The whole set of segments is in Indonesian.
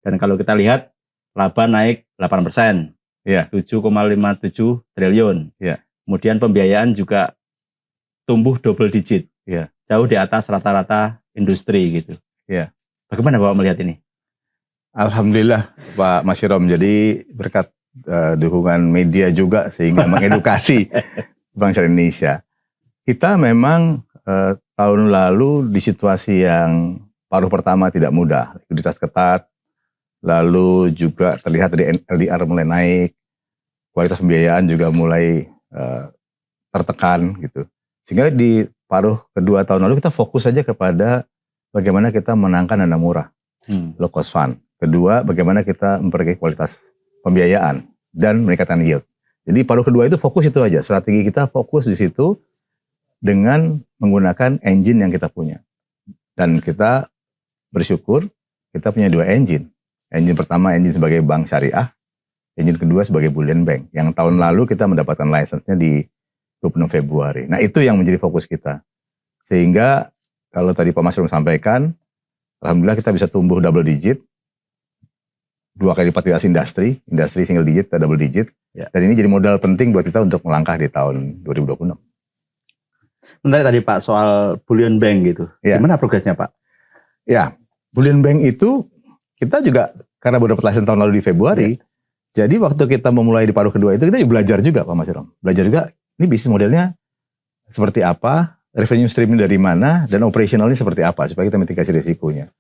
Dan kalau kita lihat laba naik 8%, Ya. 7,57 triliun. Ya. Kemudian pembiayaan juga tumbuh double digit, Ya. jauh di atas rata-rata industri gitu. Ya. Bagaimana Bapak melihat ini? Alhamdulillah Pak Mas Hirom, jadi berkat dukungan media juga sehingga mengedukasi Bank Syariah Indonesia. Kita memang tahun lalu di situasi yang paruh pertama tidak mudah, likuiditas ketat, lalu juga terlihat dari LDR mulai naik, kualitas pembiayaan juga mulai tertekan gitu. Sehingga di paruh kedua tahun lalu kita fokus saja kepada bagaimana kita menangkan dana murah, low cost fund. Kedua, bagaimana kita memperbaiki kualitas pembiayaan dan meningkatkan yield. Jadi paruh kedua itu fokus itu aja. Strategi kita fokus di situ dengan menggunakan engine yang kita punya. Dan kita bersyukur kita punya dua engine. Engine pertama engine sebagai bank syariah, engine kedua sebagai bullion bank. Yang tahun lalu kita mendapatkan license-nya di 26 Februari. Nah itu yang menjadi fokus kita. Sehingga kalau tadi Pak Mas sampaikan, alhamdulillah kita bisa tumbuh double digit. 2 kali lipat di atas industri single digit atau double digit. Ya. Dan ini jadi modal penting buat kita untuk melangkah di tahun 2026. Menarik tadi Pak soal bullion bank gitu. Ya. Gimana progresnya Pak? Ya, bullion bank itu kita juga karena baru dapat license tahun lalu di Februari. Ya. Jadi waktu kita memulai di paruh kedua itu kita belajar juga Pak Mas Hirom. Belajar juga ini bisnis modelnya seperti apa, revenue streamnya dari mana, dan operationalnya seperti apa supaya kita mitigasi risikonya.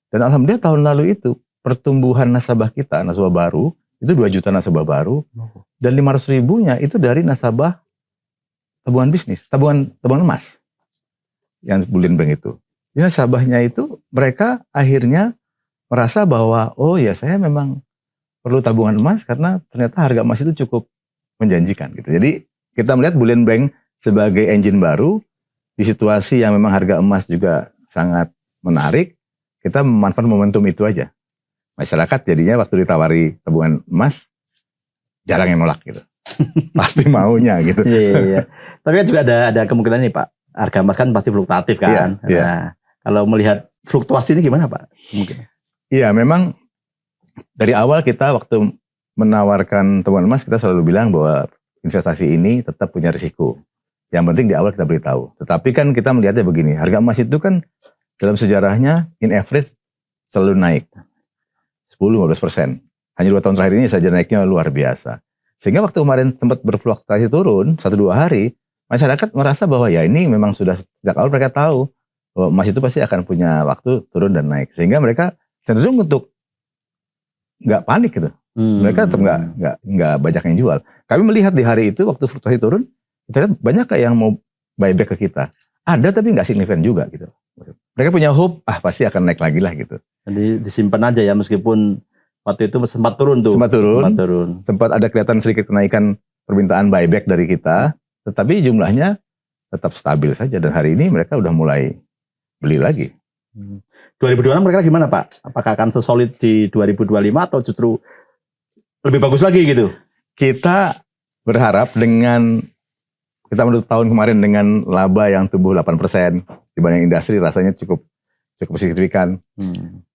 Dan alhamdulillah tahun lalu itu pertumbuhan nasabah kita, nasabah baru, itu 2 juta nasabah baru, dan 500 ribunya itu dari nasabah tabungan bisnis, tabungan emas, yang bullion bank itu. Jadi nasabahnya itu, mereka akhirnya merasa bahwa, oh ya saya memang perlu tabungan emas, karena ternyata harga emas itu cukup menjanjikan. Gitu. Jadi kita melihat bullion bank sebagai engine baru, di situasi yang memang harga emas juga sangat menarik, kita memanfaatkan momentum itu aja. Masyarakat jadinya waktu ditawari tabungan emas jarang yang nolak gitu. Pasti maunya gitu. Iya. Tapi kan juga ada kemungkinan nih Pak. Harga emas kan pasti fluktuatif kan. Iya. Nah, kalau melihat fluktuasi ini gimana Pak? Mungkin. Iya, memang dari awal kita waktu menawarkan tabungan emas kita selalu bilang bahwa investasi ini tetap punya risiko. Yang penting di awal kita beritahu. Tetapi kan kita melihatnya begini, harga emas itu kan dalam sejarahnya in average selalu naik. 10-15%. Hanya 2 tahun terakhir ini saja naiknya luar biasa. Sehingga waktu kemarin sempat berfluktuasi turun 1-2 hari, masyarakat merasa bahwa ya ini memang sudah sejak awal mereka tahu bahwa emas itu pasti akan punya waktu turun dan naik. Sehingga mereka cenderung untuk nggak panik gitu. Mereka tetap nggak banyak yang jual. Kami melihat di hari itu waktu fluktuasi turun, kita lihat banyak yang mau buyback ke kita. Ada tapi nggak signifikan juga gitu. Mereka punya hope, pasti akan naik lagi lah gitu. Jadi disimpan aja ya meskipun waktu itu sempat turun tuh. Sempat turun. Sempat ada kelihatan sedikit kenaikan permintaan buyback dari kita, tetapi jumlahnya tetap stabil saja dan hari ini mereka udah mulai beli lagi. 2026 mereka gimana Pak? Apakah akan sesolid di 2025 atau justru lebih bagus lagi gitu? Kita berharap dengan kita menutup tahun kemarin dengan laba yang tumbuh 8% dibanding industri rasanya cukup signifikan.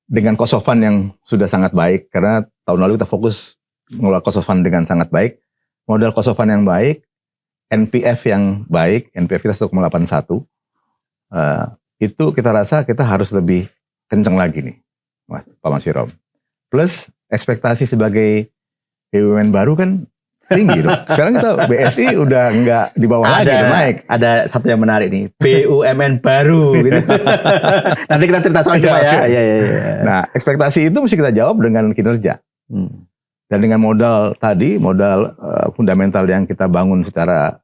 Dengan cost of fund yang sudah sangat baik, karena tahun lalu kita fokus mengelola cost of fund dengan sangat baik, modal cost of fund yang baik, NPF yang baik, NPF kita 1,81, itu kita rasa kita harus lebih kencang lagi nih, Pak Mas Hirom. Plus ekspektasi sebagai BUMN baru kan tinggi dong. Sekarang kita BSI udah nggak di bawah lagi, udah naik. Ada satu yang menarik nih, BUMN baru gitu. Nanti kita cerita soal itu Pak ya. Iya. Nah, ekspektasi itu mesti kita jawab dengan kinerja. Dan dengan modal tadi, modal fundamental yang kita bangun secara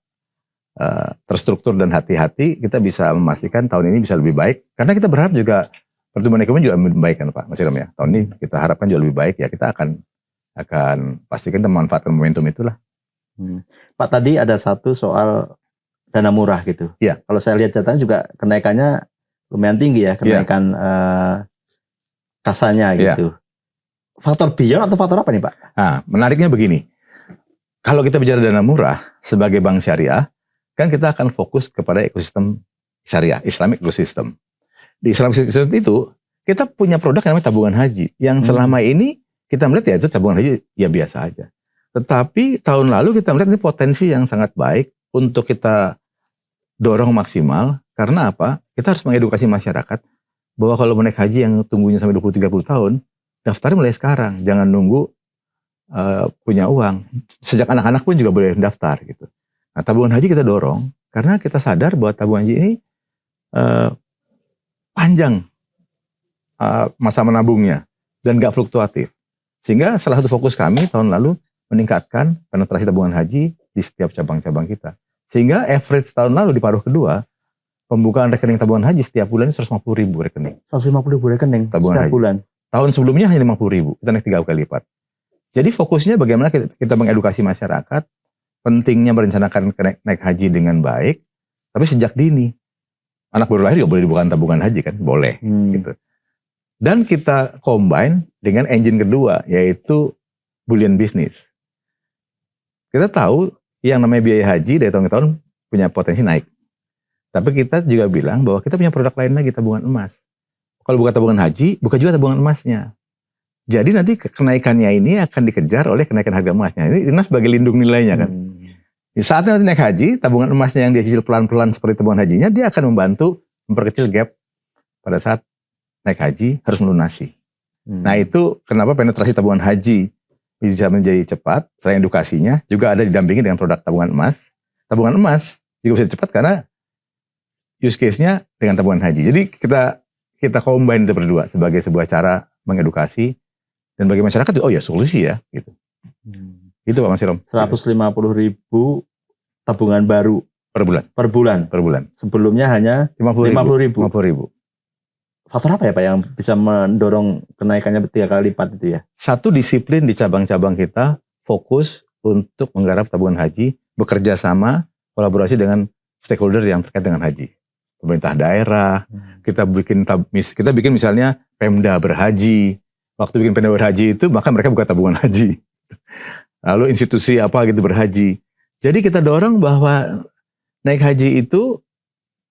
terstruktur dan hati-hati, kita bisa memastikan tahun ini bisa lebih baik. Karena kita berharap juga pertumbuhan ekonomi juga lebih baik kan Pak Mas Hirom ya. Tahun ini kita harapkan juga lebih baik ya, kita akan pastikan kita memanfaatkan momentum itulah. Pak tadi ada satu soal dana murah gitu. Iya. Kalau saya lihat datanya juga kenaikannya lumayan tinggi ya, kenaikan kasanya gitu. Faktor beyond atau faktor apa nih Pak? Nah, menariknya begini. Kalau kita bicara dana murah sebagai bank syariah, kan kita akan fokus kepada ekosistem syariah, Islamic ecosystem. Di Islamic ecosystem itu kita punya produk yang namanya tabungan haji. Yang selama ini kita melihat ya itu tabungan haji ya biasa aja. Tetapi tahun lalu kita melihat ini potensi yang sangat baik untuk kita dorong maksimal. Karena apa? Kita harus mengedukasi masyarakat bahwa kalau mau naik haji yang tunggunya sampai 20-30 tahun, daftarnya mulai sekarang. Jangan nunggu punya uang. Sejak anak-anak pun juga boleh daftar gitu. Nah, tabungan haji kita dorong karena kita sadar bahwa tabungan haji ini panjang masa menabungnya dan gak fluktuatif. Sehingga salah satu fokus kami tahun lalu meningkatkan penetrasi tabungan haji di setiap cabang-cabang kita. Sehingga average tahun lalu di paruh kedua, pembukaan rekening tabungan haji setiap bulan 150.000 rekening. 150.000 rekening tabungan setiap haji. bulan. Tahun sebelumnya hanya 50.000, kita naik 3 kali lipat. Jadi fokusnya bagaimana kita mengedukasi masyarakat, pentingnya merencanakan naik haji dengan baik, tapi sejak dini. Anak baru lahir juga boleh dibuka tabungan haji kan? Boleh. Gitu. Dan kita combine dengan engine kedua, yaitu bullion business. Kita tahu yang namanya biaya haji dari tahun ke tahun punya potensi naik. Tapi kita juga bilang bahwa kita punya produk lain lagi, tabungan emas. Kalau buka tabungan haji, buka juga tabungan emasnya. Jadi nanti kenaikannya ini akan dikejar oleh kenaikan harga emasnya. Ini sebagai lindung nilainya kan. Di saat nanti naik haji, tabungan emasnya yang dia cicil pelan-pelan seperti tabungan hajinya, dia akan membantu memperkecil gap pada saat naik haji harus melunasi. Nah itu kenapa penetrasi tabungan haji bisa menjadi cepat. Selain edukasinya, juga ada didampingi dengan produk tabungan emas. Tabungan emas juga bisa cepat karena use case-nya dengan tabungan haji. Jadi kita combine itu berdua sebagai sebuah cara mengedukasi dan bagi masyarakat oh ya solusi ya gitu. Itu Pak Mas Irom. 150.000 tabungan baru per bulan. Sebelumnya hanya 50.000. Faktor apa ya Pak yang bisa mendorong kenaikannya 3 kali lipat itu ya? Satu, disiplin di cabang-cabang kita fokus untuk menggarap tabungan haji, bekerja sama, kolaborasi dengan stakeholder yang terkait dengan haji. Pemerintah daerah, kita bikin misalnya Pemda berhaji. Waktu bikin Pemda berhaji itu maka mereka buka tabungan haji. Lalu institusi apa gitu berhaji. Jadi kita dorong bahwa naik haji itu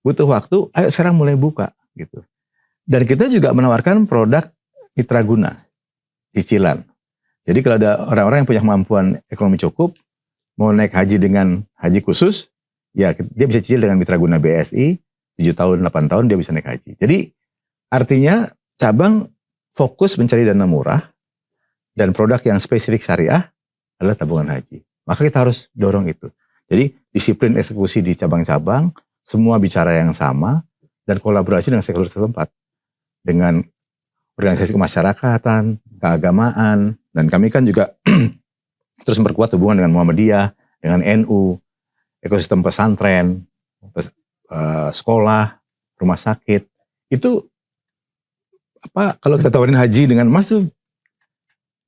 butuh waktu, ayo sekarang mulai buka gitu. Dan kita juga menawarkan produk mitra guna, cicilan. Jadi kalau ada orang-orang yang punya kemampuan ekonomi cukup, mau naik haji dengan haji khusus, ya dia bisa cicil dengan mitra guna BSI, 7 tahun, 8 tahun dia bisa naik haji. Jadi artinya cabang fokus mencari dana murah dan produk yang spesifik syariah adalah tabungan haji. Maka kita harus dorong itu. Jadi disiplin eksekusi di cabang-cabang, semua bicara yang sama, dan kolaborasi dengan stakeholder setempat. Dengan organisasi kemasyarakatan, keagamaan, dan kami kan juga terus memperkuat hubungan dengan Muhammadiyah, dengan NU, ekosistem pesantren, sekolah, rumah sakit. Itu kalau kita tawarin haji dengan emas tuh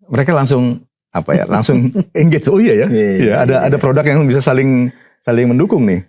mereka langsung langsung engage. Oh iya ya. Ada produk yang bisa saling mendukung nih.